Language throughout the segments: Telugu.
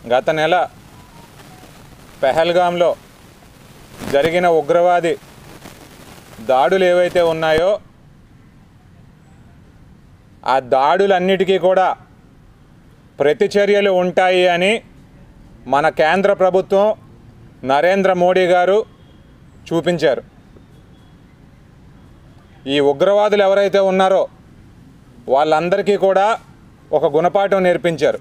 గత నెల పెహల్గాంలో జరిగిన ఉగ్రవాది దాడులు ఏవైతే ఉన్నాయో ఆ దాడులన్నిటికీ కూడా ప్రతిచర్యలు ఉంటాయి అని మన కేంద్ర ప్రభుత్వం నరేంద్ర మోడీ గారు చూపించారు. ఈ ఉగ్రవాదులు ఎవరైతే ఉన్నారో వాళ్ళందరికీ కూడా ఒక గుణపాఠం నేర్పించారు.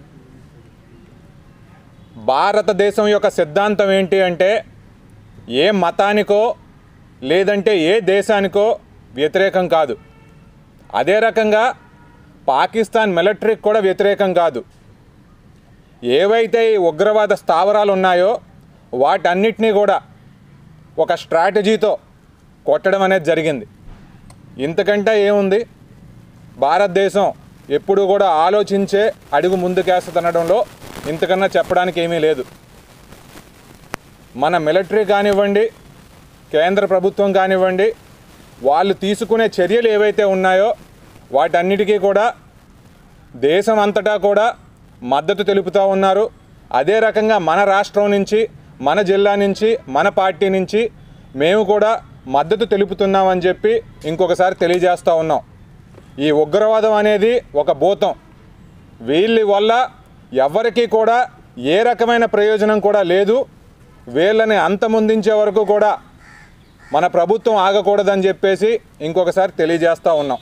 భారతదేశం యొక్క సిద్ధాంతం ఏంటి అంటే ఏ మతానికో లేదంటే ఏ దేశానికో వ్యతిరేకం కాదు. అదే రకంగా పాకిస్తాన్ మిలిటరీకి కూడా వ్యతిరేకం కాదు. ఏవైతే ఈ ఉగ్రవాద స్థావరాలు ఉన్నాయో వాటన్నిటినీ కూడా ఒక స్ట్రాటజీతో కొట్టడం అనేది జరిగింది. ఇంతకంటే ఏముంది, భారతదేశం ఎప్పుడు కూడా ఆలోచించే అడుగు ముందుకేస్తుండడంలో ఇంతకన్నా చెప్పడానికి ఏమీ లేదు. మన మిలిటరీ కానివ్వండి, కేంద్ర ప్రభుత్వం కానివ్వండి, వాళ్ళు తీసుకునే చర్యలు ఏవైతే ఉన్నాయో వాటన్నిటికీ కూడా దేశం అంతటా కూడా మద్దతు తెలుపుతూ ఉన్నారు. అదే రకంగా మన రాష్ట్రం నుంచి, మన జిల్లా నుంచి, మన పార్టీ నుంచి మేము కూడా మద్దతు తెలుపుతున్నామని చెప్పి ఇంకొకసారి తెలియజేస్తూ ఉన్నాం. ఈ ఉగ్రవాదం అనేది ఒక భూతం. వీళ్ళ వల్ల ఎవరికీ కూడా ఏ రకమైన ప్రయోజనం కూడా లేదు. వీళ్ళని అంతమొందించే వరకు కూడా మన ప్రభుత్వం ఆగకూడదని చెప్పేసి ఇంకొకసారి తెలియజేస్తూ ఉన్నాం.